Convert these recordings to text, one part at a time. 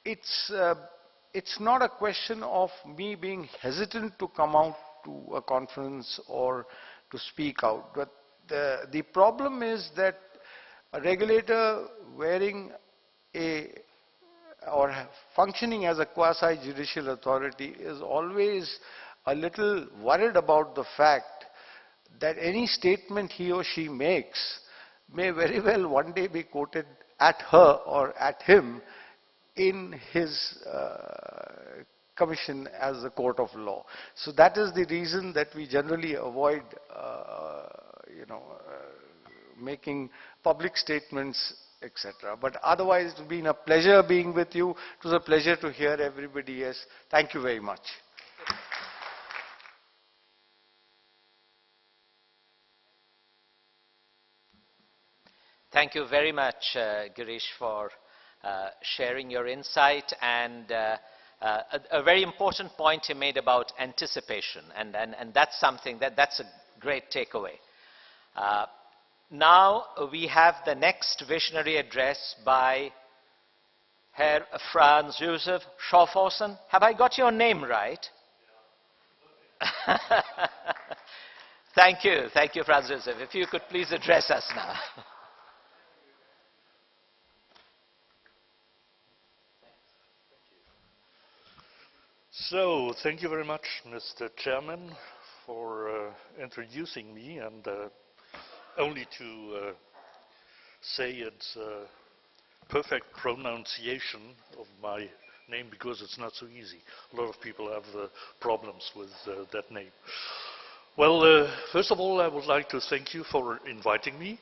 it's, it's not a question of me being hesitant to come out to a conference or to speak out, but the problem is that a regulator wearing a or functioning as a quasi-judicial authority is always a little worried about the fact that any statement he or she makes may very well one day be quoted at her or at him in his commission as a court of law. So that is the reason that we generally avoid, making public statements, etc. But otherwise, it's been a pleasure being with you. It was a pleasure to hear everybody else. Thank you very much. Thank you very much, Girish, for sharing your insight and a very important point you made about anticipation, and that's something that's a great takeaway. Now we have the next visionary address by Herr Franz Josef Schaffhausen. Have I got your name right? Thank you, Franz Josef. If you could please address us now. So, thank you very much, Mr. Chairman, for introducing me, and only to say it's a perfect pronunciation of my name, because it's not so easy. A lot of people have problems with that name. Well, first of all, I would like to thank you for inviting me.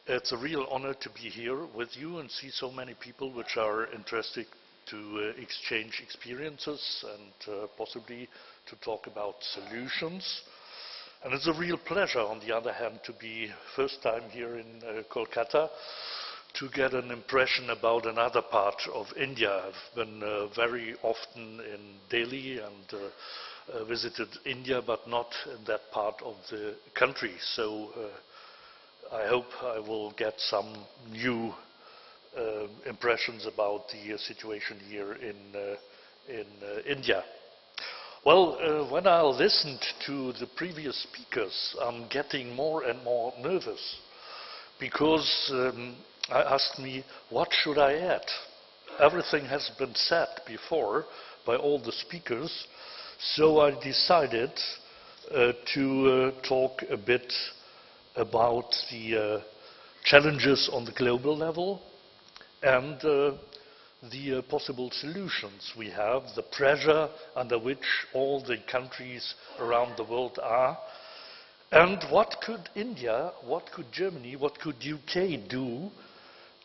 It's a real honor to be here with you and see so many people which are interested to exchange experiences and possibly to talk about solutions. And it's a real pleasure, on the other hand, to be first time here in Kolkata to get an impression about another part of India. I've been very often in Delhi and visited India, but not in that part of the country. So I hope I will get some new impressions about the situation here in India. Well, when I listened to the previous speakers, I'm getting more and more nervous, because I asked me, what should I add? Everything has been said before by all the speakers, so I decided to talk a bit about the challenges on the global level, and the possible solutions we have, the pressure under which all the countries around the world are, and what could India, what could Germany, what could UK do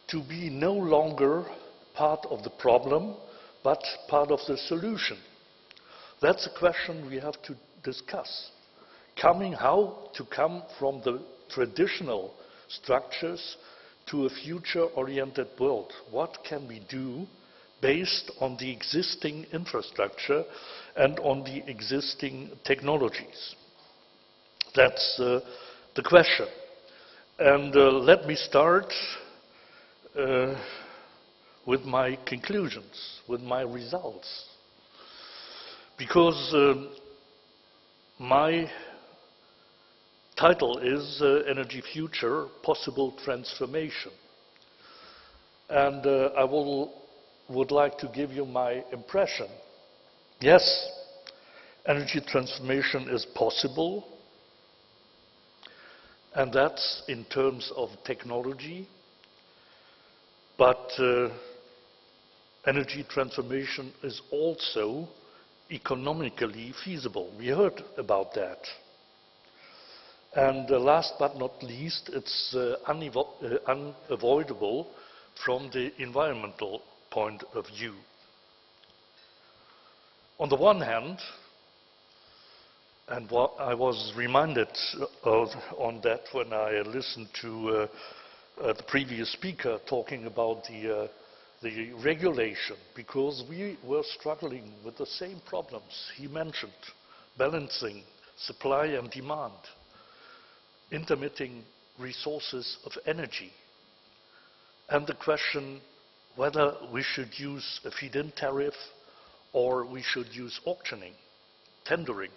to be no longer part of the problem, but part of the solution. That's a question we have to discuss. How to come from the traditional structures to a future-oriented world. What can we do based on the existing infrastructure and on the existing technologies? That's the question. And let me start with my conclusions, with my results. Because my title is Energy Future, Possible Transformation. And I would like to give you my impression. Yes, energy transformation is possible, and that's in terms of technology, but energy transformation is also economically feasible. We heard about that. And last but not least, it's unavoidable from the environmental point of view. On the one hand, and what I was reminded of on that when I listened to the previous speaker talking about the regulation, because we were struggling with the same problems he mentioned: balancing supply and demand, intermittent resources of energy, and the question, whether we should use a feed-in tariff or we should use auctioning, tendering.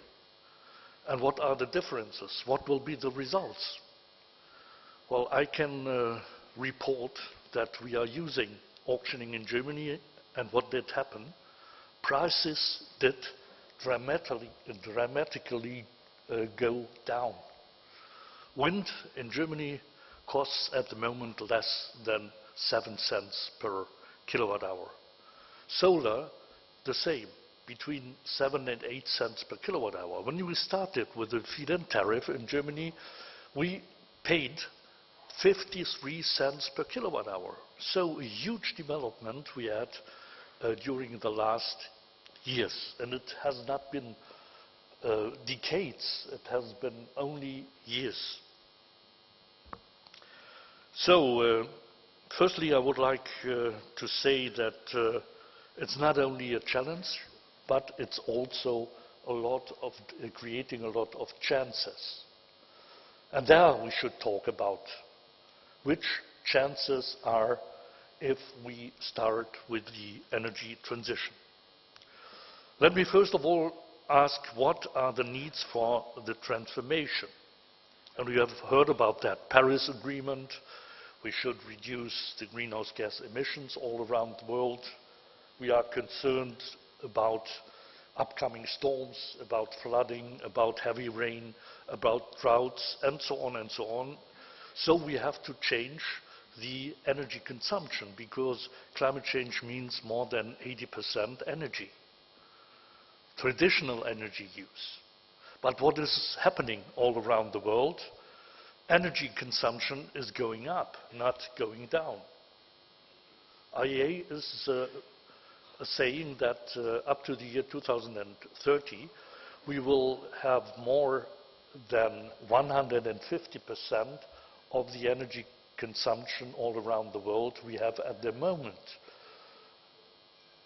And what are the differences? What will be the results? Well, I can report that we are using auctioning in Germany, and what did happen? Prices did dramatically go down. Wind in Germany costs at the moment less than 7 cents per kilowatt hour. Solar, the same, between 7 and 8 cents per kilowatt hour. When we started with the feed-in tariff in Germany, we paid 53 cents per kilowatt hour. So a huge development we had during the last years. And it has not been decades, it has been only years. So, firstly, I would like to say that it's not only a challenge, but it's also a lot of creating a lot of chances. And there we should talk about which chances are if we start with the energy transition. Let me first of all ask, what are the needs for the transformation? And we have heard about that Paris Agreement. We should reduce the greenhouse gas emissions all around the world. We are concerned about upcoming storms, about flooding, about heavy rain, about droughts, and so on and so on. So we have to change the energy consumption, because climate change means more than 80% energy, traditional energy use. But what is happening all around the world? Energy consumption is going up, not going down. IEA is saying that up to the year 2030, we will have more than 150% of the energy consumption all around the world we have at the moment.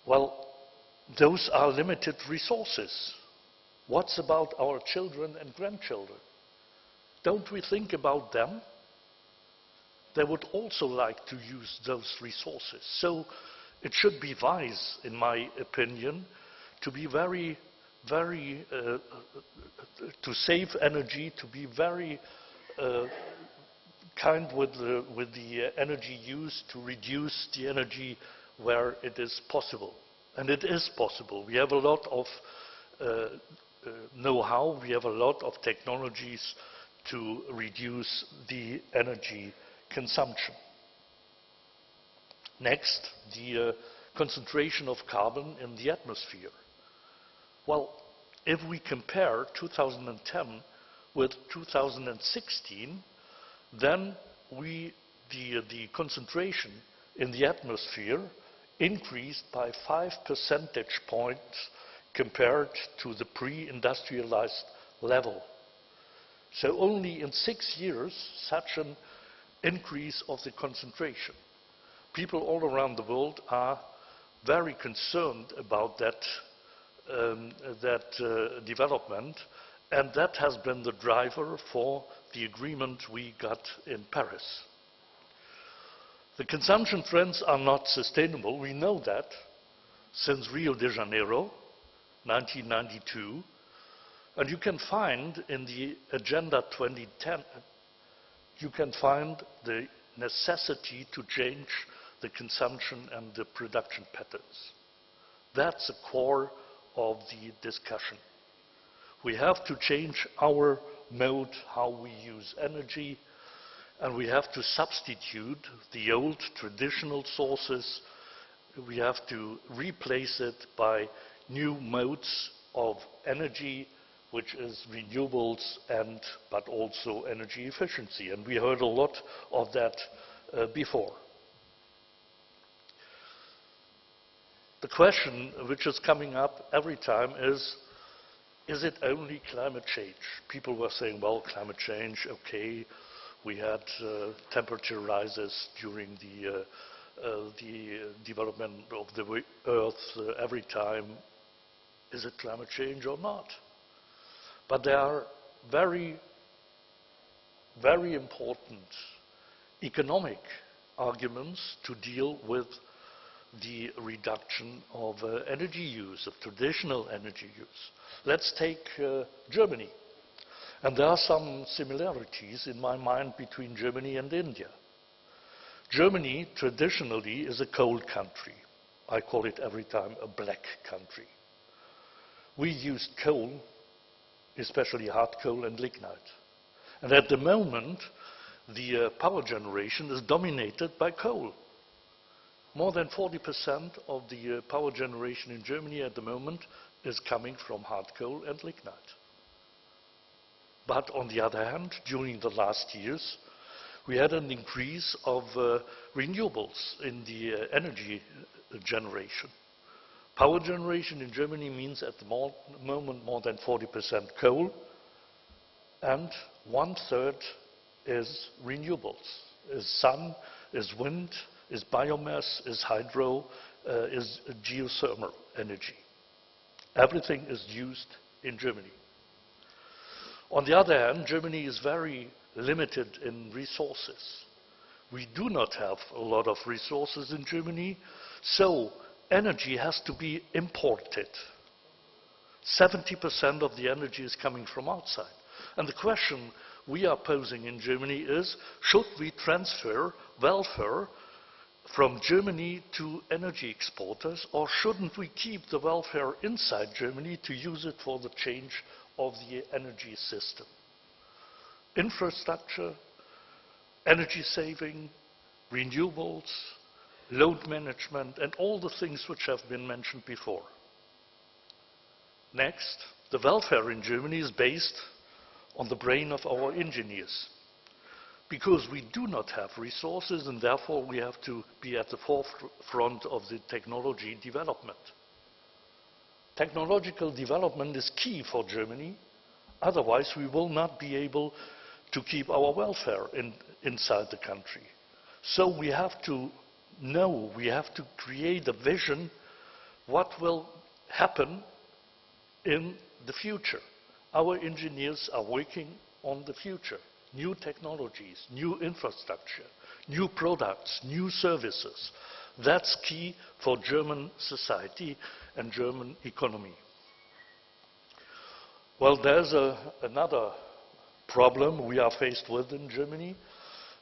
Well, those are limited resources. What's about our children and grandchildren? Don't we think about them? They would also like to use those resources. So it should be wise, in my opinion, to be to save energy, to be very kind with the energy use, to reduce the energy where it is possible. And it is possible. We have a lot of know-how, we have a lot of technologies to reduce the energy consumption. Next, the concentration of carbon in the atmosphere. Well, if we compare 2010 with 2016, then the concentration in the atmosphere increased by 5 percentage points compared to the pre-industrialized level. So only in 6 years, such an increase of the concentration. People all around the world are very concerned about that development, and that has been the driver for the agreement we got in Paris. The consumption trends are not sustainable. We know that since Rio de Janeiro, 1992. And you can find in the Agenda 2010, you can find the necessity to change the consumption and the production patterns. That's the core of the discussion. We have to change our mode, how we use energy, and we have to substitute the old traditional sources. We have to replace it by new modes of energy, which is renewables but also energy efficiency. And we heard a lot of that before. The question which is coming up every time is it only climate change? People were saying, well, climate change, okay, we had temperature rises during the development of the Earth every time. Is it climate change or not? But there are very, very important economic arguments to deal with the reduction of energy use, of traditional energy use. Let's take Germany. And there are some similarities in my mind between Germany and India. Germany traditionally is a coal country. I call it every time a black country. We used coal, especially hard coal and lignite. And at the moment, the power generation is dominated by coal. More than 40% of the power generation in Germany at the moment is coming from hard coal and lignite. But on the other hand, during the last years, we had an increase of renewables in the energy generation. Power generation in Germany means at the moment more than 40% coal, and 1/3 is renewables, is sun, is wind, is biomass, is hydro, is geothermal energy. Everything is used in Germany. On the other hand, Germany is very limited in resources. We do not have a lot of resources in Germany, so energy has to be imported. 70% of the energy is coming from outside. And the question we are posing in Germany is, should we transfer welfare from Germany to energy exporters, or shouldn't we keep the welfare inside Germany to use it for the change of the energy system? Infrastructure, energy saving, renewables, load management, and all the things which have been mentioned before. Next, the welfare in Germany is based on the brain of our engineers. Because we do not have resources, and therefore we have to be at the forefront of the technology development. Technological development is key for Germany, otherwise we will not be able to keep our welfare inside the country. So we have to know, we have to create a vision what will happen in the future. Our engineers are working on the future. New technologies, new infrastructure, new products, new services. That's key for German society and German economy. Well, there's another problem we are faced with in Germany,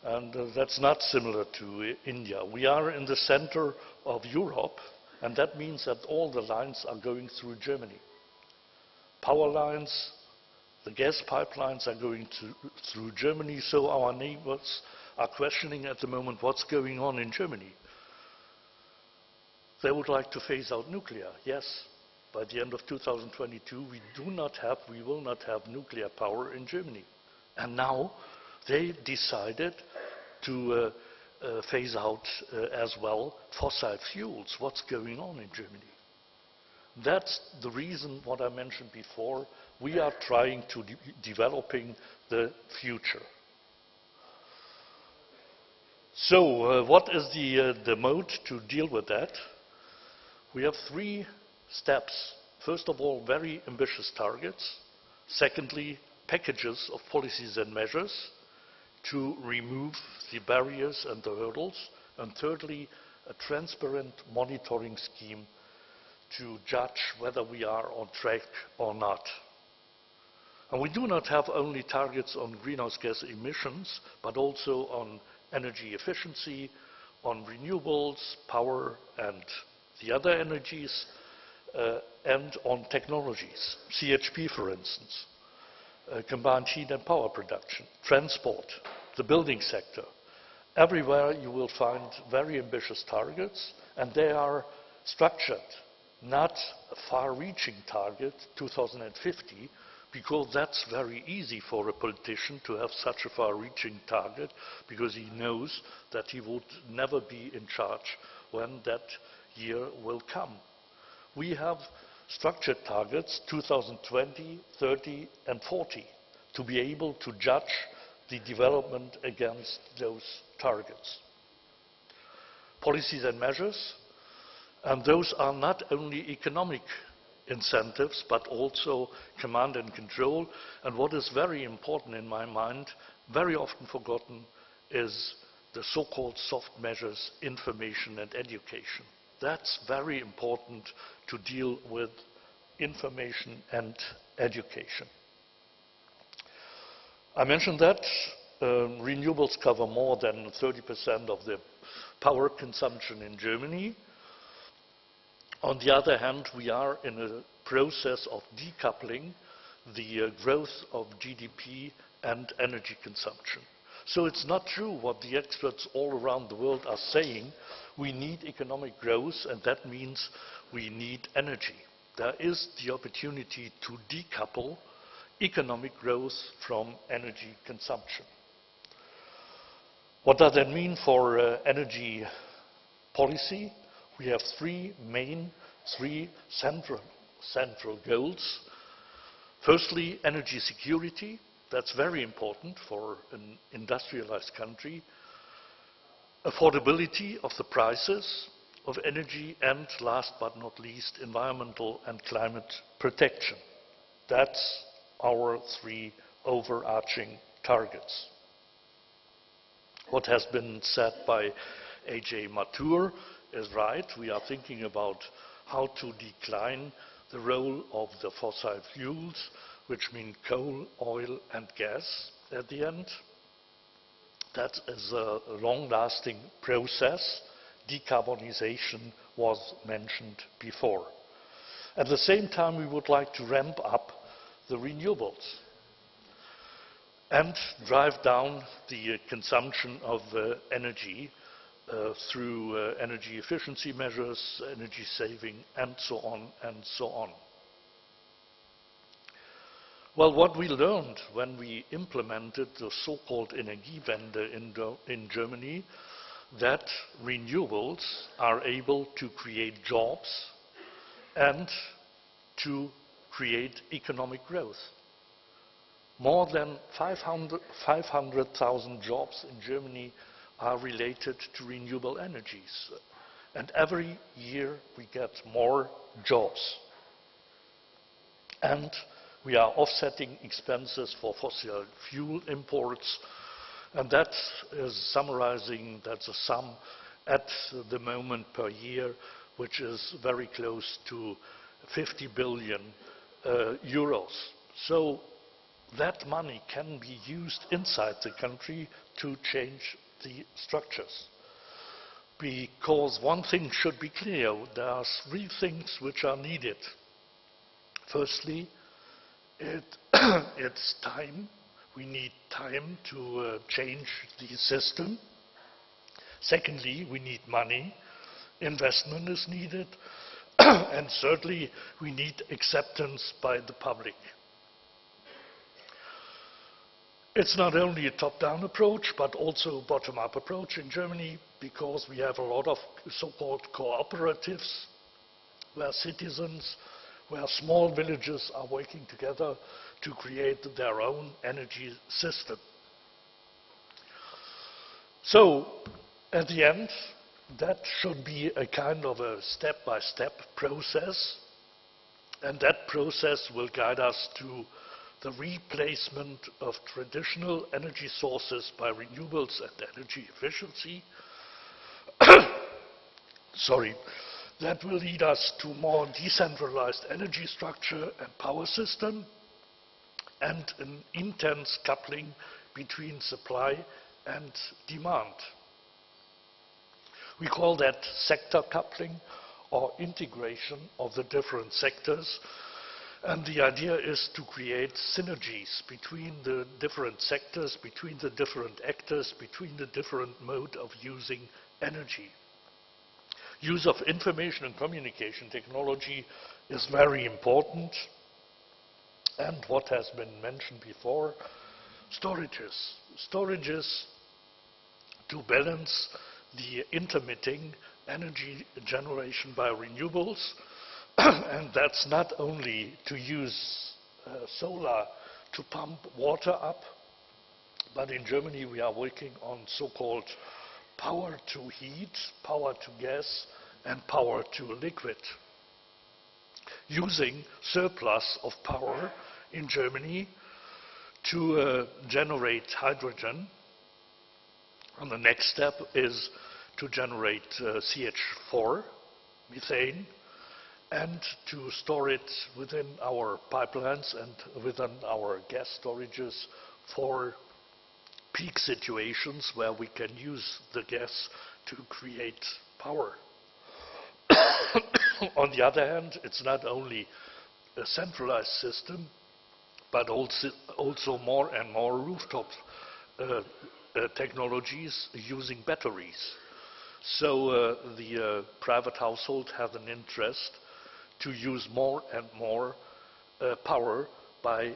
and that's not similar to India. We are in the center of Europe, and that means that all the lines are going through Germany. Power lines, the gas pipelines are going through Germany, so our neighbors are questioning at the moment what's going on in Germany. They would like to phase out nuclear. Yes, by the end of 2022 we will not have nuclear power in Germany. And now they decided to phase out as well fossil fuels. What's going on in Germany? That's the reason what I mentioned before. We are trying to developing the future. So what is the mode to deal with that? We have 3 steps. First of all, very ambitious targets. Secondly, packages of policies and measures to remove the barriers and the hurdles. And thirdly, a transparent monitoring scheme to judge whether we are on track or not. And we do not have only targets on greenhouse gas emissions, but also on energy efficiency, on renewables, power and the other energies, and on technologies. CHP, for instance, combined heat and power production, transport, the building sector. Everywhere you will find very ambitious targets, and they are structured. Not a far-reaching target, 2050, because that's very easy for a politician to have such a far-reaching target, because he knows that he would never be in charge when that year will come. We have structured targets, 2020, 30 and 40, to be able to judge the development against those targets. Policies and measures. And those are not only economic incentives, but also command and control. And what is very important in my mind, very often forgotten, is the so-called soft measures, information and education. That's very important to deal with information and education. I mentioned that renewables cover more than 30% of the power consumption in Germany. On the other hand, we are in a process of decoupling the growth of GDP and energy consumption. So it's not true what the experts all around the world are saying. We need economic growth, and that means we need energy. There is the opportunity to decouple economic growth from energy consumption. What does that mean for energy policy? We have three central goals. Firstly, energy security. That's very important for an industrialized country. Affordability of the prices of energy, and last but not least, environmental and climate protection. That's our three overarching targets. What has been said by A.J. Matur is right. We are thinking about how to decline the role of the fossil fuels, which mean coal, oil, and gas at the end. That is a long-lasting process. Decarbonization was mentioned before. At the same time, we would like to ramp up the renewables and drive down the consumption of energy through energy efficiency measures, energy saving, and so on and so on. Well, what we learned when we implemented the so-called Energiewende in Germany, that renewables are able to create jobs and to create economic growth. More than 500,000 jobs in Germany are related to renewable energies. And every year we get more jobs. And we are offsetting expenses for fossil fuel imports. And that is summarizing, that's a sum at the moment per year, which is very close to 50 billion euros. So that money can be used inside the country to change the structures. Because one thing should be clear, there are three things which are needed. Firstly, it's time. We need time to change the system. Secondly, we need money. Investment is needed. And thirdly, we need acceptance by the public. It's not only a top-down approach, but also a bottom-up approach in Germany, because we have a lot of so-called cooperatives, where citizens, where small villages are working together to create their own energy system. So, at the end, that should be a kind of a step-by-step process, and that process will guide us to the replacement of traditional energy sources by renewables and energy efficiency. Sorry. That will lead us to more decentralized energy structure and power system, and an intense coupling between supply and demand. We call that sector coupling or integration of the different sectors. And the idea is to create synergies between the different sectors, between the different actors, between the different mode of using energy. Use of information and communication technology is very important. And what has been mentioned before, storages. Storages to balance the intermitting energy generation by renewables. And that's not only to use solar to pump water up, but in Germany we are working on so-called power to heat, power to gas, and power to liquid. Using surplus of power in Germany to generate hydrogen. And the next step is to generate CH4, methane, and to store it within our pipelines and within our gas storages for peak situations where we can use the gas to create power. On the other hand, it's not only a centralized system, but also more and more rooftop technologies using batteries. So the private household has an interest to use more and more power by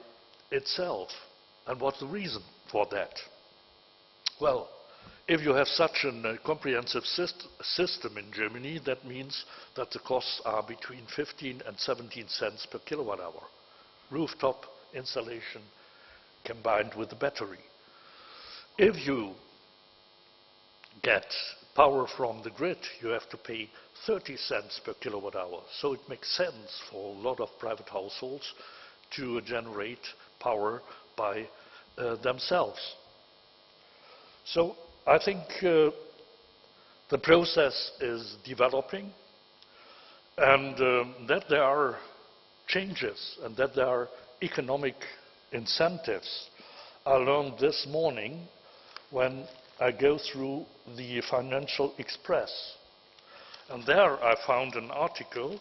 itself. And what's the reason for that? Well, if you have such a comprehensive system in Germany, that means that the costs are between 15 and 17 cents per kilowatt hour. Rooftop installation combined with the battery. If you get power from the grid, you have to pay 30 cents per kilowatt hour. So it makes sense for a lot of private households to generate power by themselves. So I think the process is developing, and that there are changes and that there are economic incentives. I learned this morning when I go through the Financial Express. And there I found an article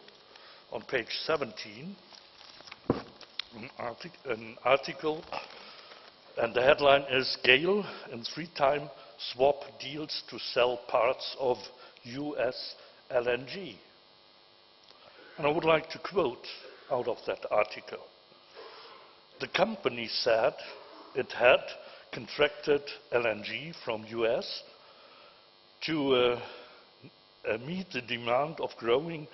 on page 17, an article, and the headline is "Gale and three-time swap deals to sell parts of US LNG." And I would like to quote out of that article. The company said it had contracted LNG from US to meet the demand of growing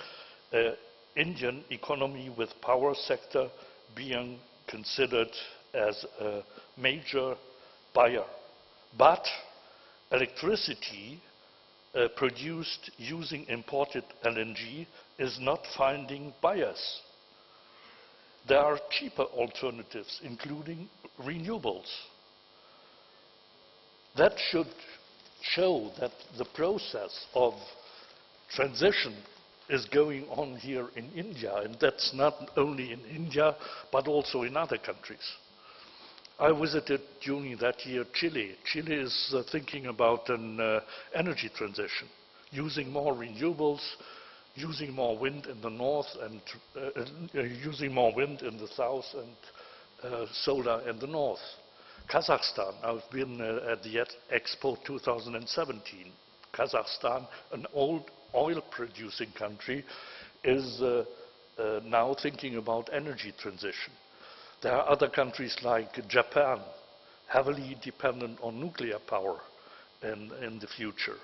Indian economy, with power sector being considered as a major buyer. But electricity produced using imported LNG is not finding buyers. There are cheaper alternatives, including renewables. That should show that the process of transition is going on here in India, and that's not only in India, but also in other countries. I visited during that year Chile. Chile is thinking about an energy transition, using more renewables, using more wind in the north, and using more wind in the south, and solar in the north. Kazakhstan, I've been at the Expo 2017. Kazakhstan, an old oil-producing country, is now thinking about energy transition. There are other countries like Japan, heavily dependent on nuclear power in the future,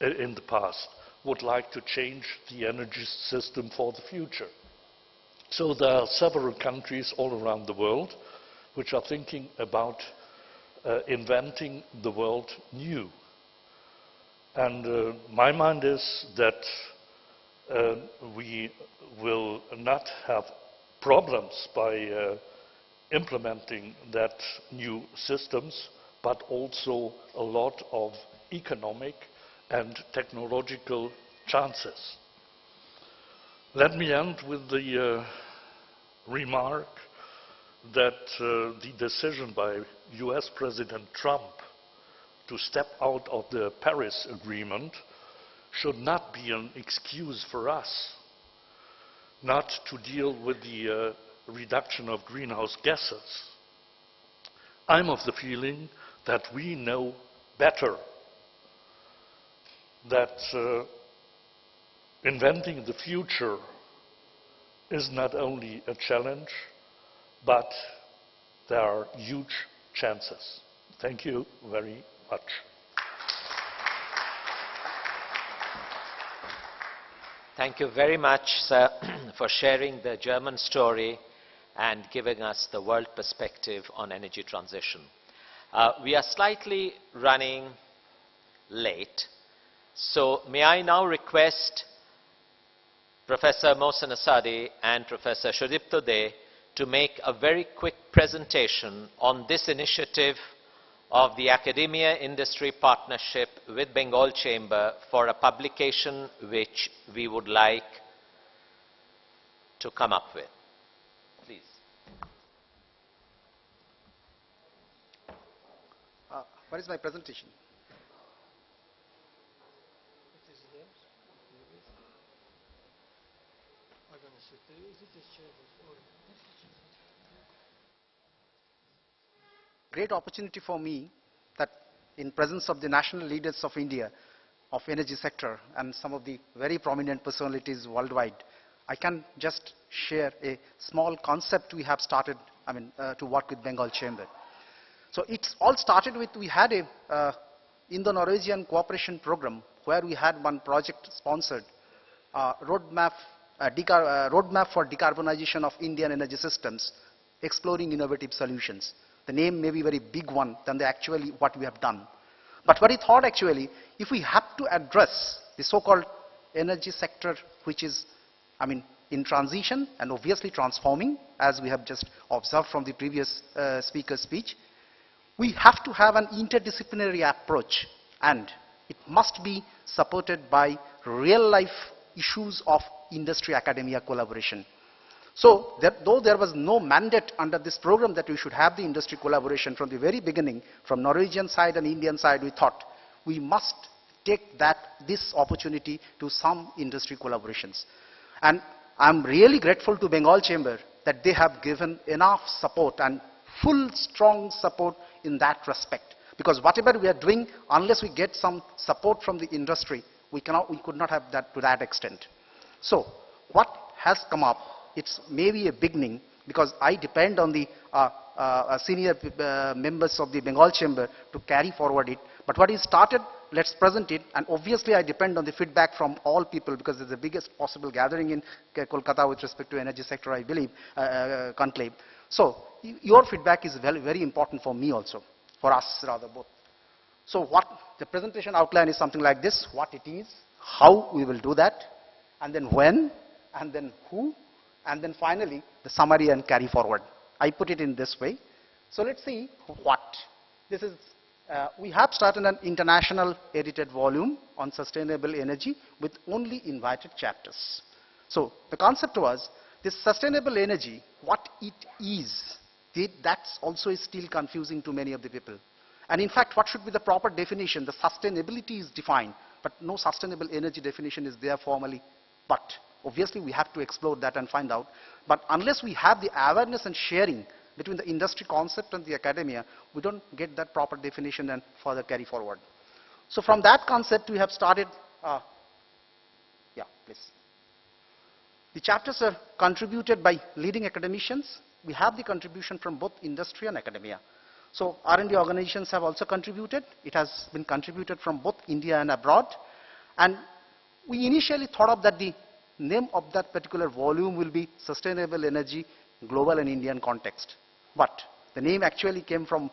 in the past, would like to change the energy system for the future. So there are several countries all around the world which are thinking about inventing the world new. And my mind is that we will not have problems by implementing that new systems, but also a lot of economic and technological chances. Let me end with the remark that the decision by US President Trump to step out of the Paris Agreement should not be an excuse for us not to deal with the reduction of greenhouse gases. I'm of the feeling that we know better, that inventing the future is not only a challenge, but there are huge chances. Thank you very much. Thank you very much, sir, for sharing the German story and giving us the world perspective on energy transition. We are slightly running late, so may I now request Professor Mohsen Asadi and Professor Sudipto De to make a very quick presentation on this initiative of the academia-industry partnership with Bengal Chamber for a publication which we would like to come up with. Please. What is my presentation? Great opportunity for me that in presence of the national leaders of India, of energy sector, and some of the very prominent personalities worldwide, I can just share a small concept we have started, to work with Bengal Chamber. So it's all started with, we had a Indo-Norwegian cooperation program where we had one project sponsored, roadmap for decarbonization of Indian energy systems, exploring innovative solutions. The name may be very big one than actually what we have done. But what we thought actually, if we have to address the so-called energy sector, which is, in transition and obviously transforming, as we have just observed from the previous speaker's speech, we have to have an interdisciplinary approach, and it must be supported by real-life issues of industry-academia collaboration. So, though there was no mandate under this program that we should have the industry collaboration from the very beginning, from Norwegian side and Indian side, we thought we must take this opportunity to some industry collaborations. And I'm really grateful to Bengal Chamber that they have given enough support and full strong support in that respect. Because whatever we are doing, unless we get some support from the industry, we could not have that to that extent. So, what has come up, it's maybe a beginning, because I depend on the senior members of the Bengal Chamber to carry forward it. But what is started, let's present it, and obviously I depend on the feedback from all people, because it's the biggest possible gathering in Kolkata with respect to energy sector, I believe, Conclave. So, your feedback is very, very important for me also, for us rather both. So what the presentation outline is something like this: what it is, how we will do that, and then when, and then who, and then finally the summary and carry forward. I put it in this way. So let's see what. This is, we have started an international edited volume on sustainable energy with only invited chapters. So the concept was, this sustainable energy, what it is, that's also is still confusing to many of the people. And in fact, what should be the proper definition? The sustainability is defined, but no sustainable energy definition is there formally. But obviously we have to explore that and find out. But unless we have the awareness and sharing between the industry concept and the academia, we don't get that proper definition and further carry forward. So from that concept we have started, yeah, please. The chapters are contributed by leading academicians. We have the contribution from both industry and academia. So R&D organizations have also contributed. It has been contributed from both India and abroad. And we initially thought of that the name of that particular volume will be Sustainable Energy, Global and Indian Context. But the name actually came from